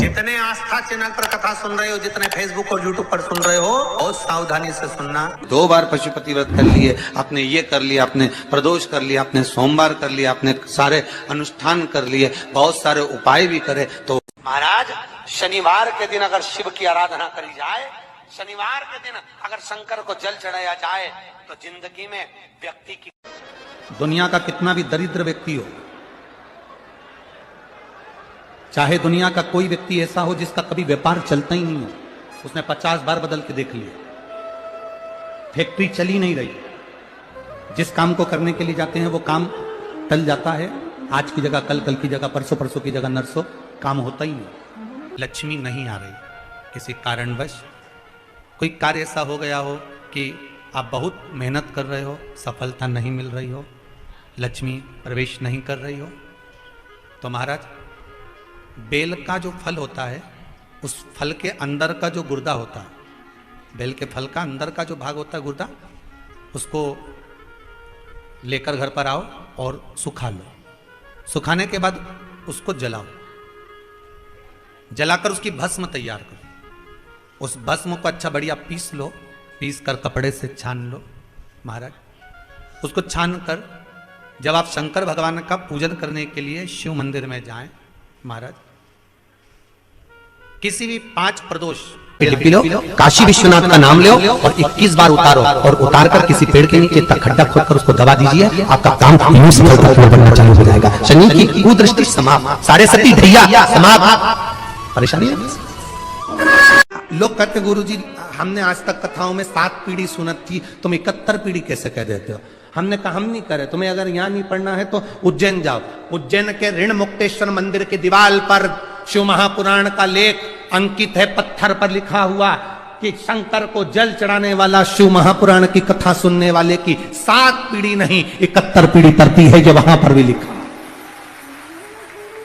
जितने आस्था चैनल पर कथा सुन रहे हो, जितने फेसबुक और यूट्यूब पर सुन रहे हो, बहुत सावधानी से सुनना। 2 बार पशुपति व्रत कर लिए, आपने ये कर लिया, आपने प्रदोष कर लिया, आपने सोमवार कर लिया, आपने सारे अनुष्ठान कर लिए, बहुत सारे उपाय भी करे, तो महाराज शनिवार के दिन अगर शिव की आराधना करी जाए, शनिवार के दिन अगर शंकर को जल चढ़ाया जाए, तो जिंदगी में व्यक्ति की, दुनिया का कितना भी दरिद्र व्यक्ति हो, चाहे दुनिया का कोई व्यक्ति ऐसा हो जिसका कभी व्यापार चलता ही नहीं हो, उसने 50 बार बदल के देख लिया, फैक्ट्री चली नहीं रही, जिस काम को करने के लिए जाते हैं वो काम टल जाता है, आज की जगह कल, कल की जगह परसों, परसों की जगह नरसों, काम होता ही नहीं। लक्ष्मी नहीं आ रही, किसी कारणवश कोई कार्य ऐसा हो गया हो कि आप बहुत मेहनत कर रहे हो, सफलता नहीं मिल रही हो, लक्ष्मी प्रवेश नहीं कर रही हो, तो महाराज बेल का जो फल होता है, उस फल के अंदर का जो गुर्दा होता है, बेल के फल का अंदर का जो भाग होता है गुर्दा, उसको लेकर घर पर आओ और सुखा लो। सुखाने के बाद उसको जलाओ, जलाकर उसकी भस्म तैयार करो। उस भस्म को अच्छा बढ़िया पीस लो, पीस कर कपड़े से छान लो महाराज। उसको छान कर जब आप शंकर भगवान का पूजन करने के लिए शिव मंदिर में जाएं महाराज, किसी भी 5 प्रदोष पी लो, काशी विश्वनाथ का नाम लो और 21 बार उतारो, और उतार कर किसी पेड़ के नीचे तक खड्डा खोदकर उसको दबा दीजिए, आपका काम यूं सफलतापूर्वक बनना चालू हो जाएगा। शनि की कुदृष्टि समाप्त, सारे सती ढैया समाप्त, परेशानी है। लोग कहते गुरुजी हमने आज तक कथाओं में 7 पीढ़ी सुनत थी, तुम 71 पीढ़ी कैसे कह देते हो? हमने कहा हम नहीं करे, तुम्हें अगर यहाँ नहीं पढ़ना है तो उज्जैन जाओ। उज्जैन के ऋण मुक्तेश्वर मंदिर की दीवार पर शिव महापुराण का लेख अंकित है, पत्थर पर लिखा हुआ कि शंकर को जल चढ़ाने वाला शिव महापुराण की कथा सुनने वाले की 7 पीढ़ी नहीं 71 पीढ़ी तरती है, जो वहां पर भी लिखा।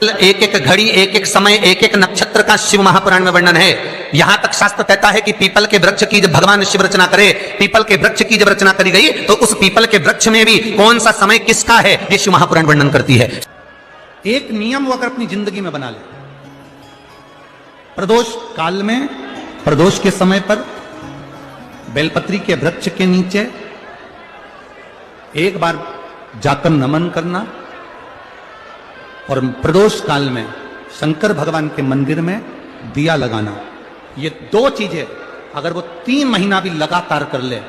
एक एक घड़ी, एक एक समय, एक एक नक्षत्र का शिव महापुराण में वर्णन है। यहां तक शास्त्र कहता है कि पीपल के वृक्ष की जब भगवान शिव रचना करे, पीपल के वृक्ष की जब रचना करी गई, तो उस पीपल के वृक्ष में भी कौन सा समय किसका है, ये शिव महापुराण वर्णन करती है। एक नियम वो अगर अपनी जिंदगी में बना ले, प्रदोष काल में, प्रदोष के समय पर बेलपत्री के वृक्ष के नीचे एक बार जाकर नमन करना, और प्रदोष काल में शंकर भगवान के मंदिर में दिया लगाना। ये 2 चीजें अगर वो 3 महीना भी लगातार कर ले,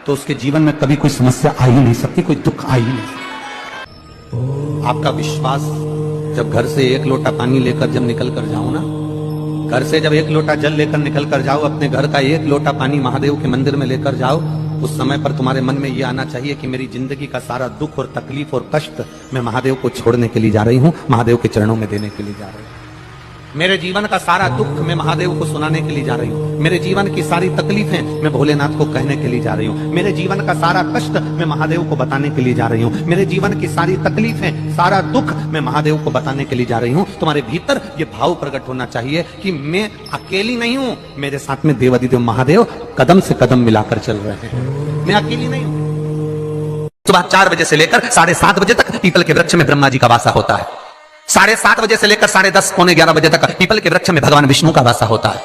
तो उसके जीवन में कभी कोई समस्या आ ही नहीं सकती, कोई दुख आ ही नहीं सकता। आपका विश्वास, जब घर से 1 लोटा पानी लेकर जब निकल कर जाओ ना, घर से जब 1 लोटा जल लेकर निकल कर जाओ, अपने घर का 1 लोटा पानी महादेव के मंदिर में लेकर जाओ, उस समय पर तुम्हारे मन में यह आना चाहिए कि मेरी जिंदगी का सारा दुख और तकलीफ और कष्ट मैं महादेव को छोड़ने के लिए जा रही हूं, महादेव के चरणों में देने के लिए जा रही हूं। मेरे जीवन का सारा दुख मैं महादेव को सुनाने के लिए जा रही हूँ, मेरे जीवन की सारी तकलीफें मैं भोलेनाथ को कहने के लिए जा रही हूँ, मेरे जीवन का सारा कष्ट मैं महादेव को बताने के लिए जा रही हूँ, मेरे जीवन की सारी तकलीफें, सारा दुख मैं महादेव को बताने के लिए जा रही हूँ। तुम्हारे भीतर ये भाव प्रकट होना चाहिए कि मैं अकेली नहीं हूँ, मेरे साथ में देवादिदेव महादेव कदम से कदम मिलाकर चल रहे हैं, मैं अकेली नहीं हूँ। सुबह 4 बजे से लेकर 7:30 बजे तक पीपल के वृक्ष में ब्रह्मा जी का वासा होता है। 7:30 बजे से लेकर 10:30 पौने 11 बजे तक पीपल के वृक्ष में भगवान विष्णु का वासा होता है।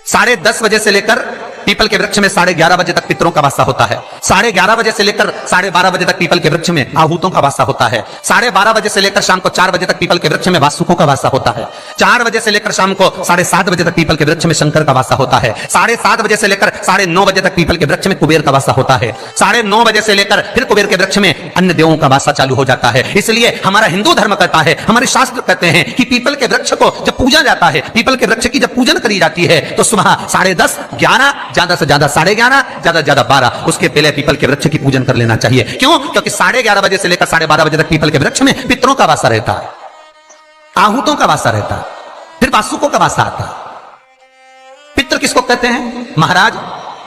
10:30 बजे से लेकर पीपल के वृक्ष में 11:30 बजे तक पितरों का वासा होता है। 11:30 बजे से लेकर 12:30 बजे तक पीपल के वृक्ष में आहूतों का वासा होता है। 12:30 बजे से लेकर शाम को 4 बजे तक पीपल के वृक्ष में वासुकों का वासा होता है। 4 बजे से लेकर शाम को 7:30 बजे तक पीपल के वृक्ष में शंकर का वासा होता है। 7:30 बजे से लेकर 9:30 बजे तक पीपल के वृक्ष में कुबेर का वासा होता है। 9:30 बजे से लेकर फिर कुबेर के वृक्ष में अन्य देवों का वासा चालू हो जाता है। इसलिए हमारा हिंदू धर्म कहता है, हमारे शास्त्र कहते हैं कि पीपल के वृक्ष को जब पूजा जाता है, पीपल के वृक्ष की जब पूजन करी जाती है, तो सुबह 10:30, 11, ज्यादा से ज्यादा 11:30, ज्यादा से ज्यादा 12, उसके पहले पीपल के वृक्ष की पूजन कर लेना चाहिए। क्यों? क्योंकि 11:30 बजे से लेकर 12:30 बजे तक पीपल के वृक्ष में पितरों का वासा रहता है, आहूतों का वासा रहता है, फिर वासुकों का वासा आता है। पितृ किसको कहते हैं? महाराज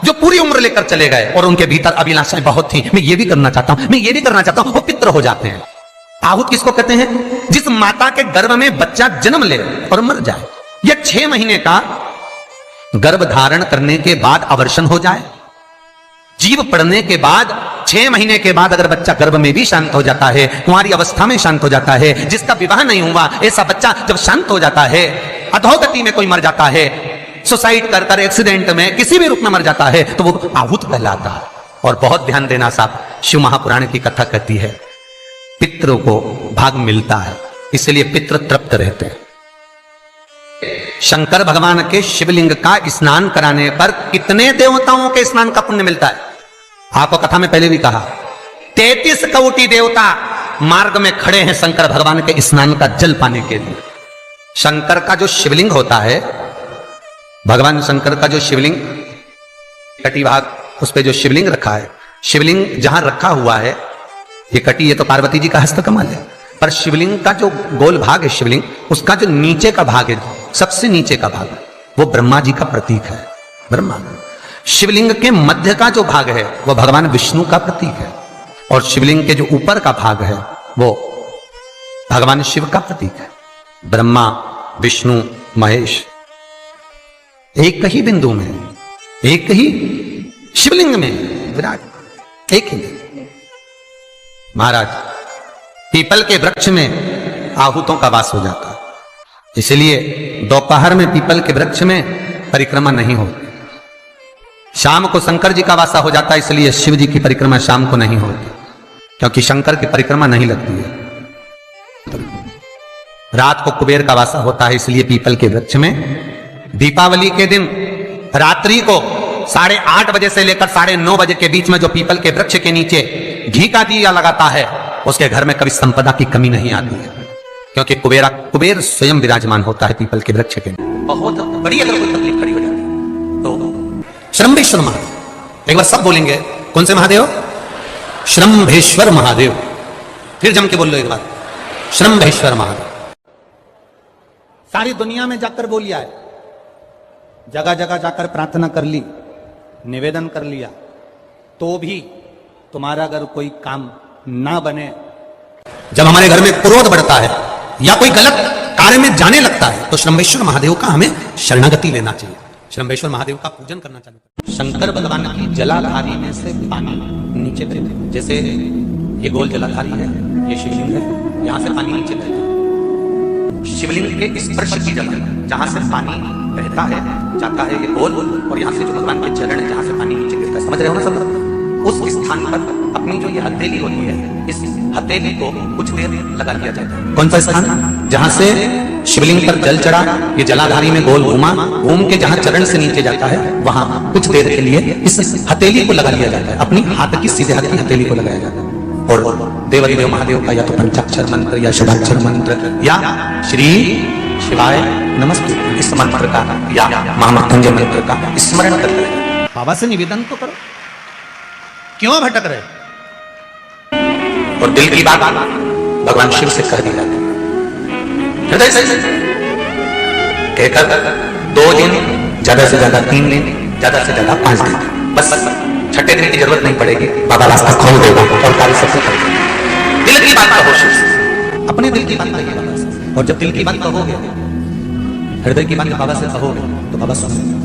जो पूरी उम्र लेकर चले गए और उनके भीतर अभिलाषाएं बहुत थी, मैं ये भी करना चाहता हूं, मैं ये भी करना चाहता हूं, वो पितृ हो जाते हैं। आहूत किसको कहते हैं? जिस माता के गर्भ में बच्चा जन्म ले और मर जाए, या 6 महीने का गर्भ धारण करने के बाद अवर्षण हो जाए, जीव पड़ने के बाद 6 महीने के बाद अगर बच्चा गर्भ में भी शांत हो जाता है, कुंवारी अवस्था में शांत हो जाता है, जिसका विवाह नहीं हुआ ऐसा बच्चा जब शांत हो जाता है, अधोगति में कोई मर जाता है, सुसाइड कर कर, एक्सीडेंट में, किसी भी रूप में मर जाता है, तो वो आहूत कहलाता है। और बहुत ध्यान देना साहब, शिव महापुराण की कथा कहती है पितरों को भाग मिलता है, इसलिए पितृ तृप्त रहते हैं। शंकर भगवान के शिवलिंग का स्नान कराने पर कितने देवताओं के स्नान का पुण्य मिलता है? आपको कथा में पहले भी कहा, 33 कोटि देवता मार्ग में खड़े हैं शंकर भगवान के स्नान का जल पाने के लिए। शंकर का जो शिवलिंग होता है, भगवान शंकर का जो शिवलिंग कटी भाग, उस पे जो शिवलिंग रखा है, शिवलिंग जहां रखा हुआ है, ये कटी, ये तो पार्वती जी का हस्त कमल है, पर शिवलिंग का जो गोल भाग है शिवलिंग, उसका जो नीचे का भाग है, सबसे नीचे का भाग, वो ब्रह्मा जी का प्रतीक है। ब्रह्मा। शिवलिंग के मध्य का जो भाग है वो भगवान विष्णु का प्रतीक है, और शिवलिंग के जो ऊपर का भाग है वो भगवान शिव का प्रतीक है। ब्रह्मा, विष्णु, महेश एक ही बिंदु में, एक ही शिवलिंग में विराट, एक ही में। महाराज, पीपल के वृक्ष में आहूतों का वास हो जाता है, इसलिए दोपहर में पीपल के वृक्ष में परिक्रमा नहीं होती। शाम को शंकर जी का वासा हो जाता है, इसलिए शिव जी की परिक्रमा शाम को नहीं होती, क्योंकि शंकर की परिक्रमा नहीं लगती है। रात को कुबेर का वासा होता है, इसलिए पीपल के वृक्ष में दीपावली के दिन रात्रि को 8:30 बजे से लेकर 9:30 बजे के बीच में जो पीपल के वृक्ष के नीचे घी का दिया लगाता है, उसके घर में कभी संपदा की कमी नहीं आती है, क्योंकि कुबेर स्वयं विराजमान होता है पीपल के वृक्ष के। बहुत बड़ी अगर कोई तकलीफ खड़ी हो जाती है तो श्रम्भेश्वर महादेव, एक बार सब बोलेंगे, कौन से महादेव? श्रम्भेश्वर महादेव। फिर जम के बोल लो एक बार, श्रम्भेश्वर महादेव। सारी दुनिया में जाकर बोलिया है, जगह जगह जाकर प्रार्थना कर ली, निवेदन कर लिया, तो भी तुम्हारा अगर कोई काम ना बने, जब हमारे घर में क्रोध बढ़ता है या कोई गलत कार्य में जाने लगता है, तो श्रम्भेश्वर महादेव का हमें शरणागति लेना चाहिए, श्रम्भेश्वर महादेव का पूजन करना चाहिए। शंकर भगवान की जलाधारी में से पानी नीचे बहता, जैसे ये गोल जलाधारी है, ये शिवलिंग है, यहां से पानी नीचे बहता है। शिवलिंग के स्पर्श की जगह जहां से पानी बहता है, जाता है ये गोल, और यहाँ से जो भगवान के चरण है जहां से पानी नीचे गिरता है, समझ रहे हो ना सब? उस स्थान पर अपनी जो ये हथेली होती है, इस हथेली को कुछ देर लगा लिया जाता है। कौन सा स्थान? जहां से शिवलिंग पर जल चढ़ा, ये जलाधारी में गोल घूमा, घूम के जहां चरण से नीचे जाता है, वहां कुछ देर के लिए इस हथेली को लगा लिया जाता है, अपनी हाथ की सीधे हाथ की हथेली को लगाया जाता है। और देवाधिदेव महादेव का या तो पंचाक्षर मंत्र या षडाक्षर मंत्र या श्री शिवाय नमस्ते इस मंत्र का या महामृत्युंजय मंत्र का स्मरण करते रहे। बाबा से निवेदन तो करो, क्यों भटक रहे? और दिल की बात भगवान शिव से कह दी जाती है, हृदय से कहकर 2 दिन, ज्यादा से ज्यादा 3 दिन, ज्यादा से ज्यादा 5 दिन, बस 6ठे दिन की जरूरत नहीं पड़ेगी, बाबा रास्ता खोल देगा और कार्य सबसे करेगा। दिल की बात कहो शिव से, अपने दिल की बात कहिए बाबा से, और जब दिल की बात कहोगे, हृदय की बात बाबा से कहोगे, तो बाबा सुनेंगे।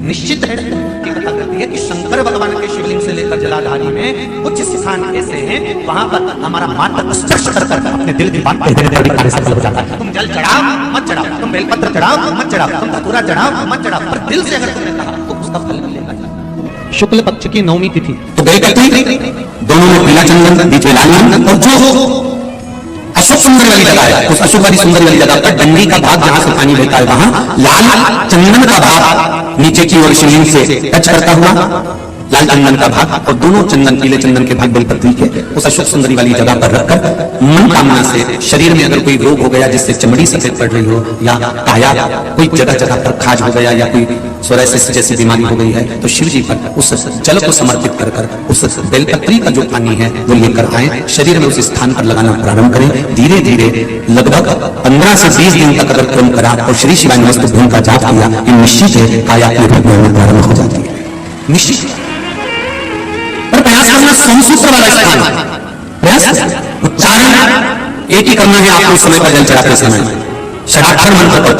निश्चित है कि कथा करती है कि शंकर भगवान के शिवलिंग से लेकर जलाधारी में कुछ स्थान ऐसे हैं, वहां पर हमारा मात्र स्पर्श कर अपने दिल की बात कार्य सफल हो जाता है। तुम जल चढ़ाओ मत चढ़ाओ, तुम बेलपत्र चढ़ाओ मत चढ़ाओ, तुम धतूरा चढ़ाओ मत चढ़ाओ, पर दिल से अगर तुमने कहा तो उसका फल मिलेगा। शुक्ल पक्ष की 9वीं तिथि तो बेलपत्री, दोनों में पीला चंदन, बीच में लाल चंदन, और जो अशोक सुंदर वाली जगह है, उस अशोक वाली सुंदर वाली जगह पर डंडी का भाग जहां से पानी बहता है, वहां लाल चंदन का भाग नीचे की ओर शिवलिंग से टच करता हुआ, लाल चंदन का भाग और दोनों चंदन, पीले चंदन के भाग बेलपत्री के उस अशोक सुंदरी वाली जगह पर रखकर मन कामना से शरीर में अगर कोई रोग हो गया, जिससे चमड़ी सफेद पड़ रही हो, या काया कोई जगह जगह पर खाज हो गया, या कोई सोराइसिस जैसी बीमारी हो गई है, तो शिव जी पर उस जल को समर्पित कर उस बेलपत्री का जो पानी है वो लेकर आए, शरीर में उस स्थान पर लगाना प्रारंभ करें। धीरे धीरे लगभग 15 से 20 दिन तक अगर क्रम करा और श्री शिवाय नमस्तुभ्यं का जाप किया, ये निश्चित है काया की रूप में प्रारंभ हो जाती है, निश्चित। पर प्रयास करना समसूत्र वाला स्थान, प्रयास उच्चारण एक ही करना है आपको, समय पर जल चढ़ाते समय षडाक्षर मंत्र पर